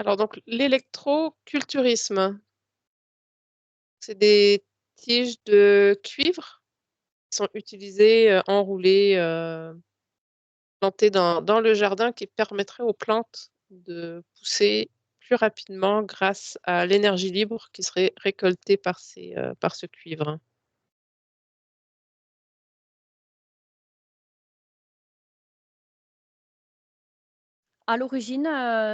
Alors donc l'électroculturisme, c'est des tiges de cuivre qui sont utilisées, enroulées, plantées dans le jardin qui permettraient aux plantes de pousser plus rapidement grâce à l'énergie libre qui serait récoltée par ce cuivre. À l'origine,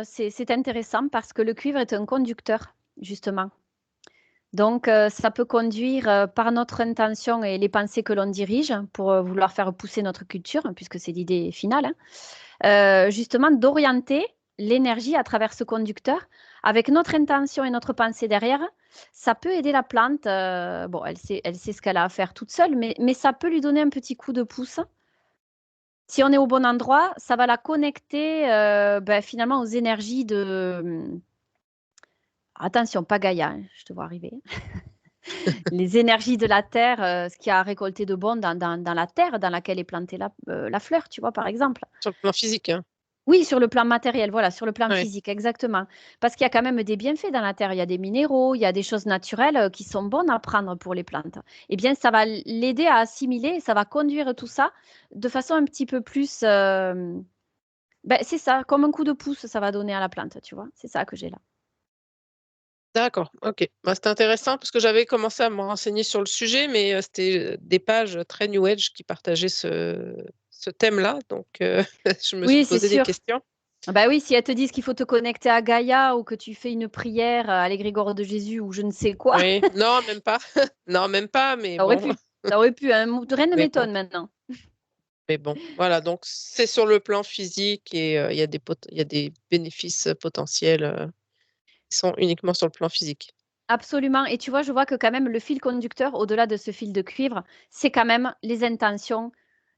c'est intéressant parce que le cuivre est un conducteur, justement. Donc, ça peut conduire par notre intention et les pensées que l'on dirige pour vouloir faire pousser notre culture, puisque c'est l'idée finale, hein, justement d'orienter l'énergie à travers ce conducteur avec notre intention et notre pensée derrière. Ça peut aider la plante. Bon, elle sait ce qu'elle a à faire toute seule, mais ça peut lui donner un petit coup de pouce. Si on est au bon endroit, ça va la connecter ben, finalement aux énergies de... Attention, pas Gaïa, hein, je te vois arriver. Les énergies de la terre, ce qu'il y a à récolter de bon dans la terre dans laquelle est plantée la fleur, tu vois, par exemple. Sur le plan physique, hein. Oui, sur le plan matériel, voilà, sur le plan Ouais. physique, exactement. Parce qu'il y a quand même des bienfaits dans la terre. Il y a des minéraux, il y a des choses naturelles qui sont bonnes à prendre pour les plantes. Eh bien, ça va l'aider à assimiler, ça va conduire tout ça de façon un petit peu plus... ben, c'est ça, comme un coup de pouce, ça va donner à la plante, tu vois. C'est ça que j'ai là. D'accord, ok. Bah, c'était intéressant parce que j'avais commencé à me renseigner sur le sujet, mais c'était des pages très New Age qui partageaient ce thème-là. Donc, je me suis Oui, c'est posé des sûr. questions. Ah bah oui, si elles te disent qu'il faut te connecter à Gaïa ou que tu fais une prière à l'égrégore de Jésus ou je ne sais quoi, Oui, non, même pas. Non, même pas, mais ça aurait bon. pu. Ça aurait pu, hein. Rien ne Mais bon, m'étonne maintenant. mais bon. Voilà, donc c'est sur le plan physique et il y a il y a des bénéfices potentiels qui sont uniquement sur le plan physique. Absolument. Et tu vois, je vois que quand même le fil conducteur, au-delà de ce fil de cuivre, c'est quand même les intentions,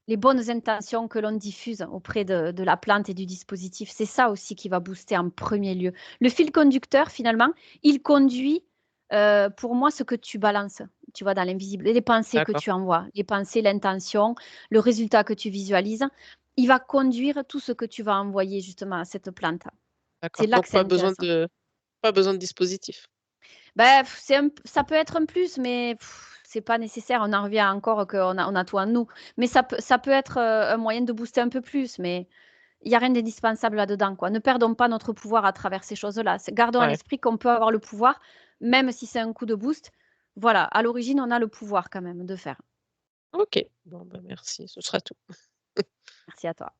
les bonnes intentions que l'on diffuse auprès de la plante et du dispositif. C'est ça aussi qui va booster en premier lieu. Le fil conducteur, finalement, il conduit pour moi ce que tu balances, tu vois, dans l'invisible, et les pensées que D'accord, tu envoies, les pensées, l'intention, le résultat que tu visualises. Il va conduire tout ce que tu vas envoyer justement à cette plante. C'est d'accord. là Donc que c'est intéressant. pas besoin de dispositif. Ben, ça peut être un plus, mais c'est pas nécessaire. On en revient encore on a tout en nous. Mais ça peut être un moyen de booster un peu plus, mais il n'y a rien d'indispensable là-dedans, quoi. Ne perdons pas notre pouvoir à travers ces choses-là. Gardons à Ouais. l'esprit qu'on peut avoir le pouvoir, même si c'est un coup de boost. Voilà, à l'origine, on a le pouvoir quand même de faire. Ok. Bon, bah, merci. Ce sera tout. Merci à toi.